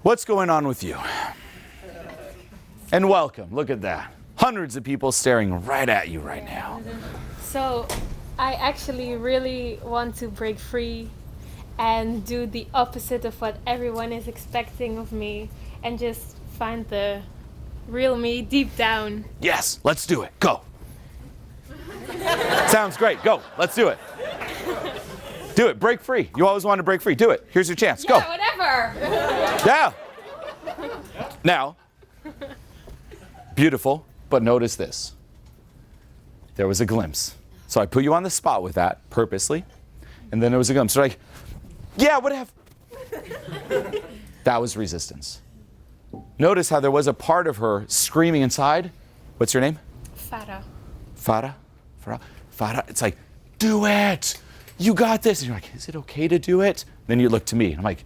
What's going on with you? And welcome. Look at that. Hundreds of people staring right at you right now. So I actually really want to break free and do the opposite of what everyone is expecting of me and just find the real me deep down. Yes, let's do it. Go. Sounds great. Go. Let's do it. Do it. Break free. You always wanted to break free. Do it. Here's your chance. Go. Yeah, whatever. Yeah. Now, beautiful, but notice this. There was a glimpse. So I put you on the spot with that purposely, and then there was a glimpse. So like, yeah, whatever. That was resistance. Notice how there was a part of her screaming inside. What's your name? Farah. Farah? Farah? Farah? It's like, do it. You got this. And you're like, is it okay to do it? Then you look to me, and I'm like,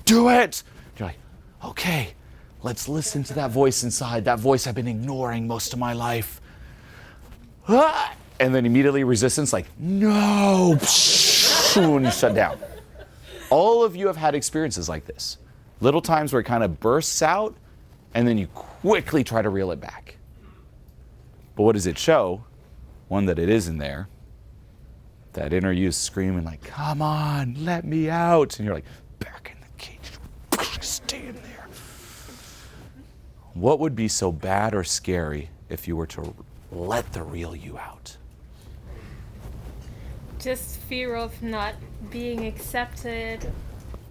do it. You're like, okay, let's listen to that voice inside, that voice I've been ignoring most of my life. Ah! And then immediately resistance, like, no, and you shut down. All of you have had experiences like this. Little times where it kind of bursts out, and then you quickly try to reel it back. But what does it show? One, that it isn't there. That inner you screaming like, come on, let me out. And you're like, back in the cage, stay in there. What would be so bad or scary if you were to let the real you out? Just fear of not being accepted.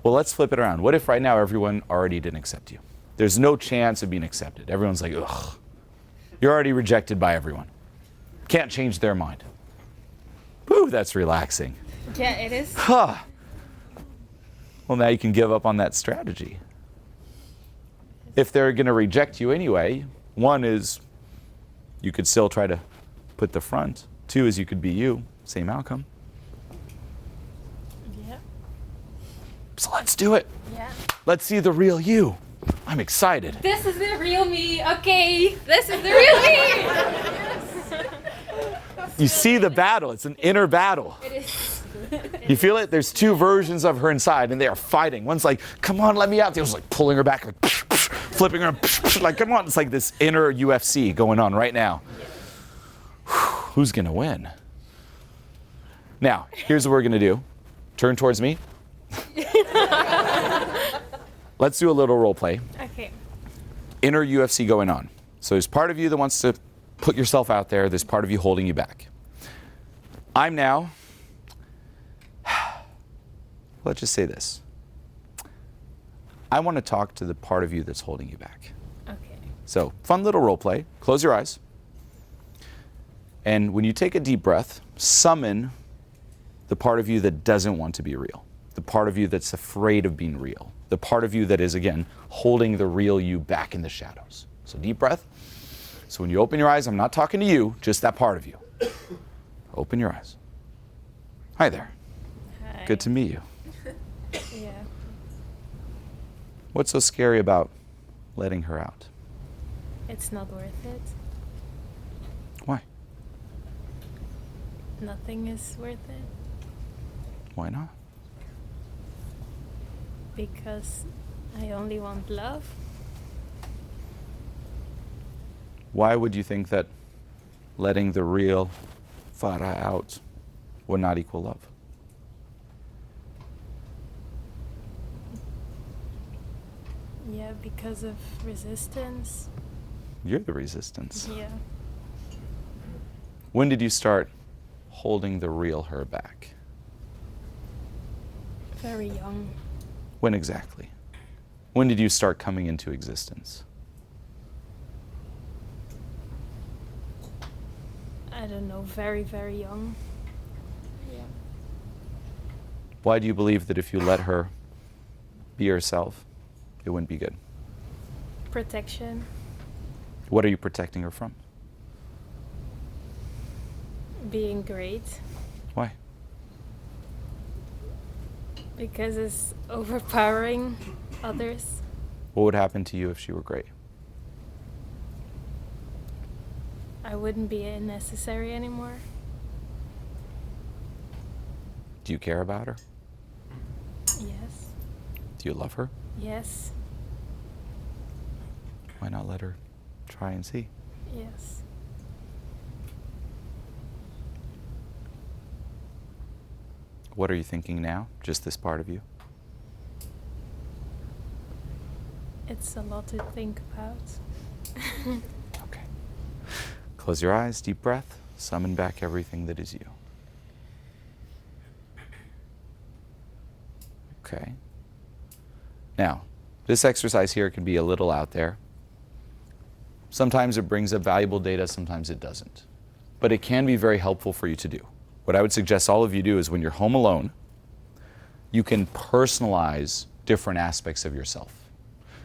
Well, let's flip it around. What if right now everyone already didn't accept you? There's no chance of being accepted. Everyone's like, ugh. You're already rejected by everyone. Can't change their mind. Woo, that's relaxing. Yeah, it is. Huh. Well, now you can give up on that strategy. If they're going to reject you anyway, one is you could still try to put the front. Two is you could be you. Same outcome. Yeah. So let's do it. Yeah. Let's see the real you. I'm excited. This is the real me. Okay. This is the real me. You see the battle. It's an inner battle. It is. You feel it? There's two versions of her inside, and they are fighting. One's like, come on, let me out. The other's like pulling her back, like flipping her, like, come on. It's like this inner UFC going on right now. Who's going to win? Now, here's what we're going to do. Turn towards me. Let's do a little role play. Okay. Inner UFC going on. So there's part of you that wants to put yourself out there. There's part of you holding you back. I'm now, let's just say this. I want to talk to the part of you that's holding you back. Okay. So, fun little role play. Close your eyes. And when you take a deep breath, summon the part of you that doesn't want to be real. The part of you that's afraid of being real. The part of you that is, again, holding the real you back in the shadows. So deep breath. So when you open your eyes, I'm not talking to you, just that part of you. Open your eyes. Hi there. Hi. Good to meet you. Yeah. What's so scary about letting her out? It's not worth it. Why? Nothing is worth it. Why not? Because I only want love. Why would you think that letting the real Farah out would not equal love? Yeah, because of resistance. You're the resistance. Yeah. When did you start holding the real her back? Very young. When exactly? When did you start coming into existence? I don't know, very, very young. Yeah. Why do you believe that if you let her be herself, it wouldn't be good? Protection. What are you protecting her from? Being great. Why? Because it's overpowering others. What would happen to you if she were great? I wouldn't be necessary anymore. Do you care about her? Yes. Do you love her? Yes. Why not let her try and see? Yes. What are you thinking now? Just this part of you? It's a lot to think about. Okay. Close your eyes, deep breath, summon back everything that is you. Okay. Now, this exercise here can be a little out there. Sometimes it brings up valuable data, sometimes it doesn't. But it can be very helpful for you to do. What I would suggest all of you do is when you're home alone, you can personalize different aspects of yourself.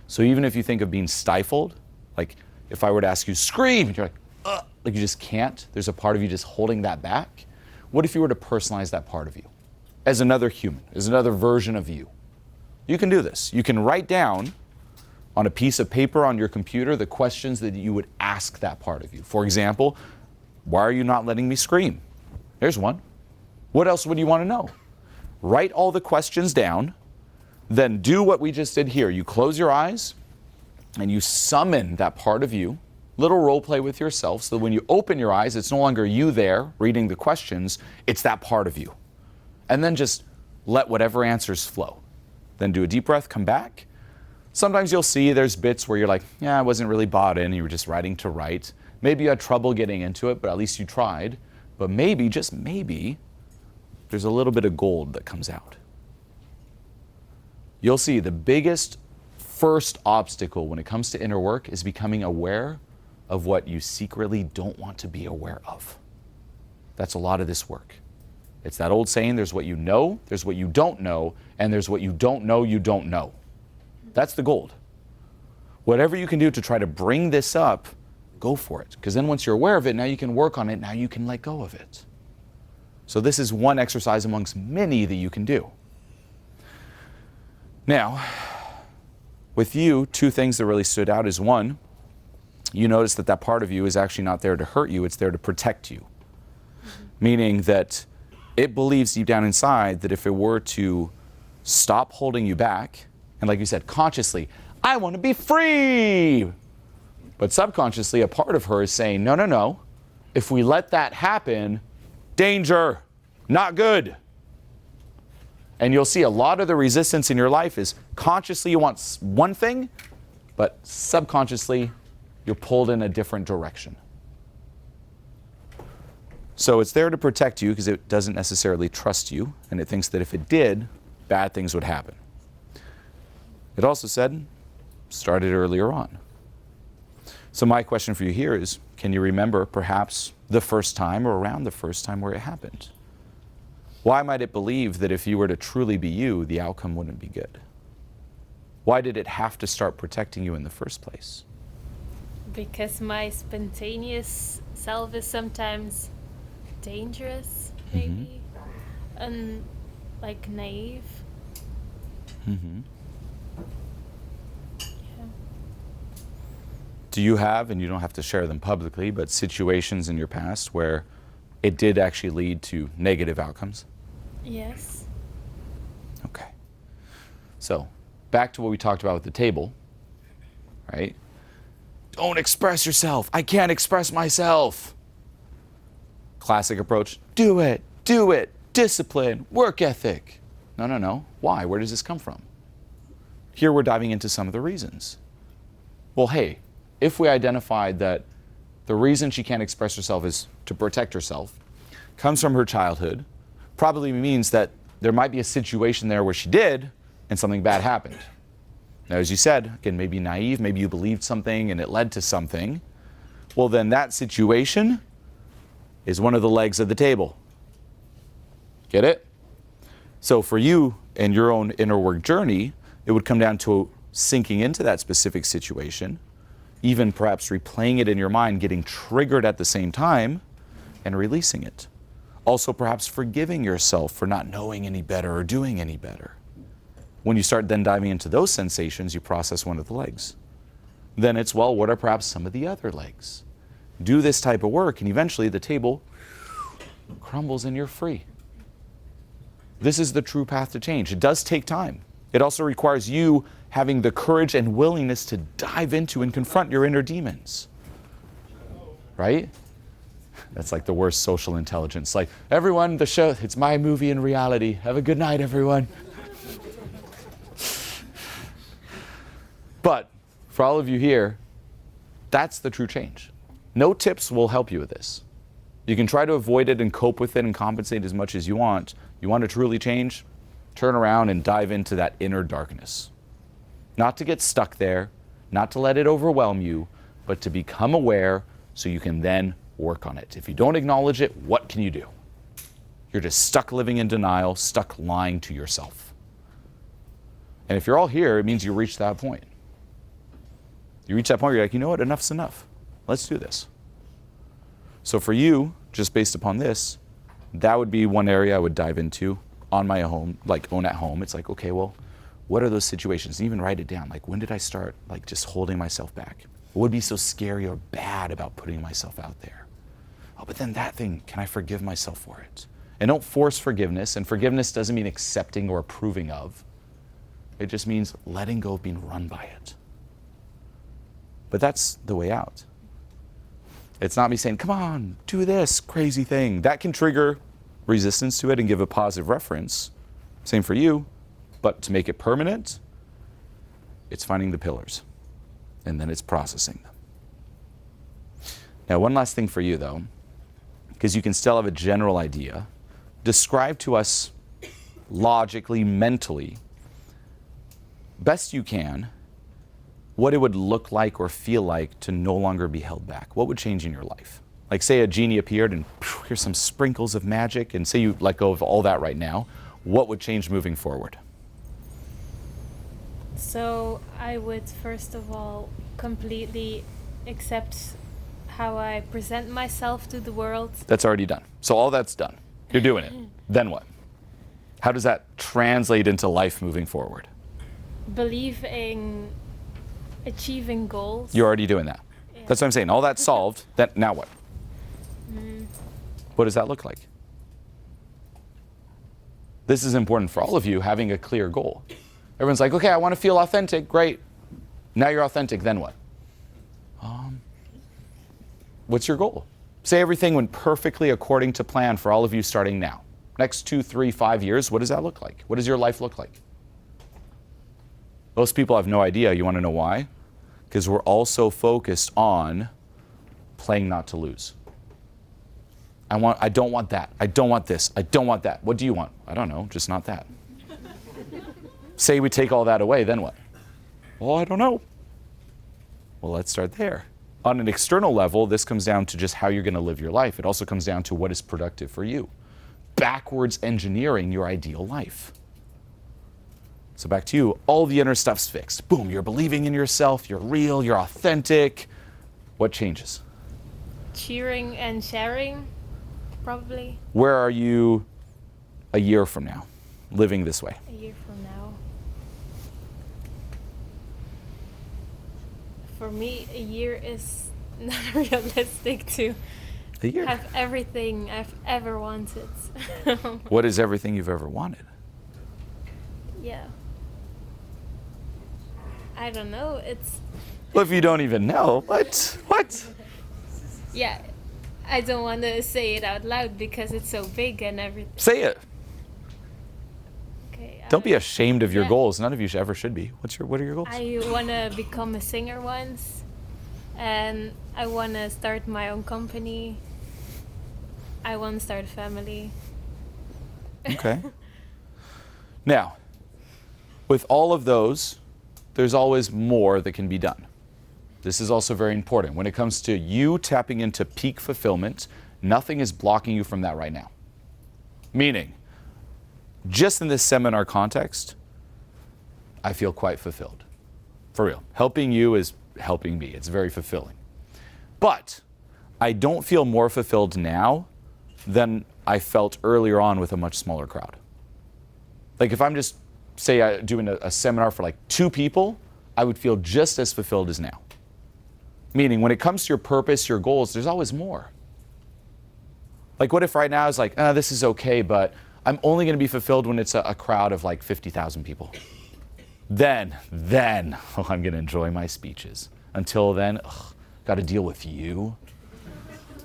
So even if you think of being stifled, like if I were to ask you, scream, and you're like, ugh, like you just can't, there's a part of you just holding that back. What if you were to personalize that part of you as another human, as another version of you? You can do this. You can write down on a piece of paper on your computer the questions that you would ask that part of you. For example, why are you not letting me scream? There's one. What else would you want to know? Write all the questions down, then do what we just did here. You close your eyes and you summon that part of you, little role play with yourself, so that when you open your eyes, it's no longer you there reading the questions, it's that part of you. And then just let whatever answers flow. Then do a deep breath, come back. Sometimes you'll see there's bits where you're like, yeah, I wasn't really bought in, you were just writing to write. Maybe you had trouble getting into it, but at least you tried. But maybe, just maybe, there's a little bit of gold that comes out. You'll see the biggest first obstacle when it comes to inner work is becoming aware of what you secretly don't want to be aware of. That's a lot of this work. It's that old saying, there's what you know, there's what you don't know, and there's what you don't know you don't know. That's the gold. Whatever you can do to try to bring this up, go for it. Because then once you're aware of it, now you can work on it, now you can let go of it. So this is one exercise amongst many that you can do. Now, with you, two things that really stood out is one, you notice that that part of you is actually not there to hurt you, it's there to protect you. Meaning that it believes deep down inside that if it were to stop holding you back, and like you said, consciously, I want to be free. But subconsciously, a part of her is saying, no, no, no. If we let that happen, danger, not good. And you'll see a lot of the resistance in your life is consciously you want one thing, but subconsciously you're pulled in a different direction. So it's there to protect you because it doesn't necessarily trust you, and it thinks that if it did, bad things would happen. It also said, started earlier on. So my question for you here is, can you remember perhaps the first time or around the first time where it happened? Why might it believe that if you were to truly be you, the outcome wouldn't be good? Why did it have to start protecting you in the first place? Because my spontaneous self is sometimes dangerous, maybe, and like naive. Mm-hmm. Do you have, and you don't have to share them publicly, but situations in your past where it did actually lead to negative outcomes? Yes. Okay. So, back to what we talked about with the table, right? Don't express yourself. I can't express myself. Classic approach, do it, discipline, work ethic. No, no, no. Why? Where does this come from? Here we're diving into some of the reasons. Well, hey, if we identified that the reason she can't express herself is to protect herself, comes from her childhood, probably means that there might be a situation there where she did and something bad happened. Now, as you said, again, maybe naive, maybe you believed something and it led to something. Well, then that situation is one of the legs of the table. Get it? So for you and your own inner work journey, it would come down to sinking into that specific situation, even perhaps replaying it in your mind, getting triggered at the same time, and releasing it. Also perhaps forgiving yourself for not knowing any better or doing any better. When you start then diving into those sensations, you process one of the legs. Then it's, well, what are perhaps some of the other legs? Do this type of work, and eventually the table crumbles and you're free. This is the true path to change. It does take time. It also requires you having the courage and willingness to dive into and confront your inner demons. Right? That's like the worst social intelligence. Like, everyone, the show, it's my movie in reality. Have a good night, everyone. But for all of you here, that's the true change. No tips will help you with this. You can try to avoid it and cope with it and compensate as much as you want. You want to truly change? Turn around and dive into that inner darkness. Not to get stuck there, not to let it overwhelm you, but to become aware so you can then work on it. If you don't acknowledge it, what can you do? You're just stuck living in denial, stuck lying to yourself. And if you're all here, it means you reach that point. You reach that point where you're like, you know what, enough's enough. Let's do this. So for you, just based upon this, that would be one area I would dive into on my own, like own at home. It's like, okay, well, what are those situations? Even write it down. Like, when did I start like just holding myself back? What would be so scary or bad about putting myself out there? Oh, but then that thing, can I forgive myself for it? And don't force forgiveness. And forgiveness doesn't mean accepting or approving of. It just means letting go of being run by it. But that's the way out. It's not me saying, come on, do this crazy thing. That can trigger resistance to it and give a positive reference. Same for you. But to make it permanent, it's finding the pillars. And then it's processing them. Now, one last thing for you, though, because you can still have a general idea. Describe to us logically, mentally, best you can, what it would look like or feel like to no longer be held back. What would change in your life? Like, say a genie appeared and here's some sprinkles of magic, and say you let go of all that right now. What would change moving forward? So I would first of all completely accept how I present myself to the world. That's already done. So all that's done. You're doing it. Then what? How does that translate into life moving forward? Believe in achieving goals. You're already doing that. Yeah. That's what I'm saying. All that's solved. Then now what? What does that look like? This is important for all of you, having a clear goal. Everyone's like, okay, I want to feel authentic. Great. Now you're authentic. Then what? What's your goal? Say everything went perfectly according to plan for all of you starting now. Next 2, 3, 5 years, what does that look like? What does your life look like? Most people have no idea. You want to know why? Because we're all so focused on playing not to lose. I don't want that. I don't want this. I don't want that. What do you want? I don't know, just not that. Say we take all that away, then what? Well, I don't know. Well, let's start there. On an external level, this comes down to just how you're going to live your life. It also comes down to what is productive for you. Backwards engineering your ideal life. So back to you, all the inner stuff's fixed. Boom, you're believing in yourself, you're real, you're authentic. What changes? Cheering and sharing, probably. Where are you a year from now, living this way? A year from now. For me, a year is not realistic to A year. have everything I've ever wanted. What is everything you've ever wanted? Yeah. I don't know. It's Well, if you don't even know, what? yeah. I don't want to say it out loud because it's so big and everything. Say it. Okay. Don't be ashamed of your Yeah. goals. None of you ever should be. What are your goals? I want to become a singer once, and I want to start my own company. I want to start a family. Okay. Now, with all of those, there's always more that can be done. This is also very important. When it comes to you tapping into peak fulfillment, nothing is blocking you from that right now. Meaning, just in this seminar context, I feel quite fulfilled. For real. Helping you is helping me. It's very fulfilling. But I don't feel more fulfilled now than I felt earlier on with a much smaller crowd. Like if I'm just, say, doing a seminar for like 2 people, I would feel just as fulfilled as now. Meaning when it comes to your purpose, your goals, there's always more. Like what if right now it's like, this is okay, but I'm only going to be fulfilled when it's a crowd of like 50,000 people. Then, I'm going to enjoy my speeches. Until then, got to deal with you.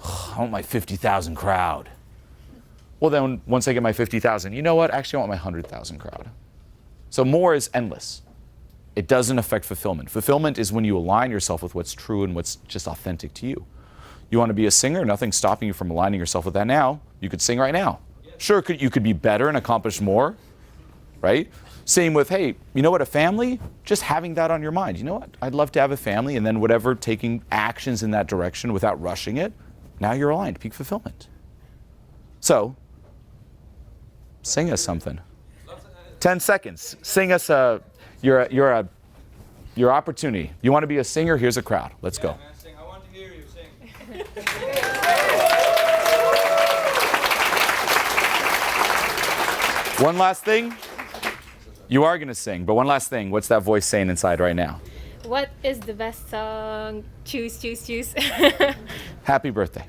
I want my 50,000 crowd. Well, then once I get my 50,000, you know what? Actually, I want my 100,000 crowd. So more is endless. It doesn't affect fulfillment. Fulfillment is when you align yourself with what's true and what's just authentic to you. You want to be a singer? Nothing's stopping you from aligning yourself with that now. You could sing right now. Sure, you could be better and accomplish more, right? Same with, hey, you know what, a family? Just having that on your mind. You know what? I'd love to have a family, and then whatever, taking actions in that direction without rushing it, now you're aligned, peak fulfillment. So, sing us something. 10 seconds. Sing us your opportunity. You want to be a singer? Here's a crowd. Let's go. Man, sing. I want to hear you sing. One last thing. You are going to sing, but one last thing. What's that voice saying inside right now? What is the best song? Choose. Happy birthday.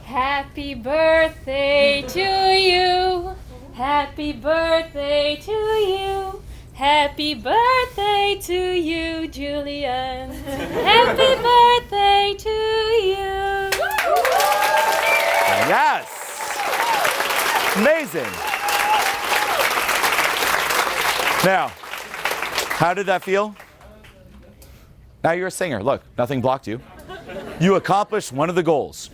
Happy birthday to you. Happy birthday to you. Happy birthday to you, Julien. Happy birthday to you. Yes. Amazing. Now, how did that feel? Now you're a singer. Look, nothing blocked you. You accomplished one of the goals.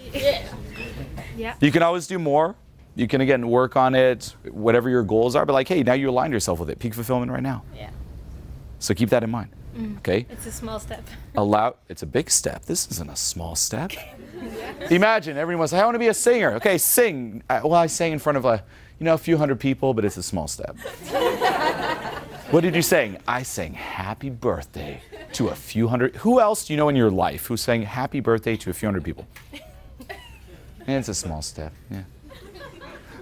Yeah. You can always do more. You can, again, work on it, whatever your goals are. But like, hey, now you aligned yourself with it. Peak fulfillment right now. Yeah. So keep that in mind. Okay? It's a small step. It's a big step. This isn't a small step. Imagine everyone's like, I want to be a singer. Okay, sing. Well, I sang in front of a few hundred people, but it's a small step. What did you sing? I sang happy birthday to a few hundred. Who else do you know in your life who sang happy birthday to a few hundred people? And it's a small step. Yeah.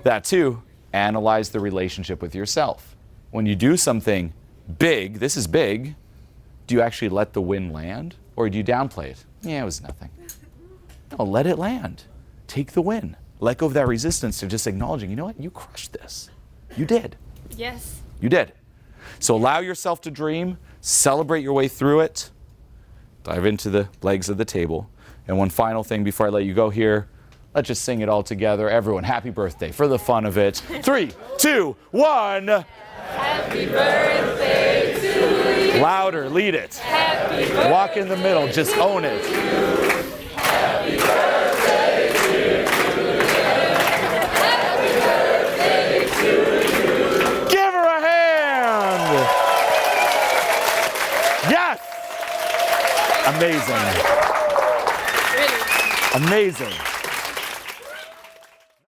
That too, analyze the relationship with yourself. When you do something big, this is big, do you actually let the win land? Or do you downplay it? Yeah, it was nothing. No, let it land. Take the win. Let go of that resistance to just acknowledging, you know what? You crushed this. You did. Yes. You did. So allow yourself to dream, celebrate your way through it, dive into the legs of the table. And one final thing before I let you go here, let's just sing it all together. Everyone, happy birthday for the fun of it. 3, 2, 1. Happy birthday to you. Louder, lead it. Happy birthday. Walk in the middle, just own it. Happy birthday to you. Happy birthday to you. Give her a hand. Yes. Amazing. Really. Amazing.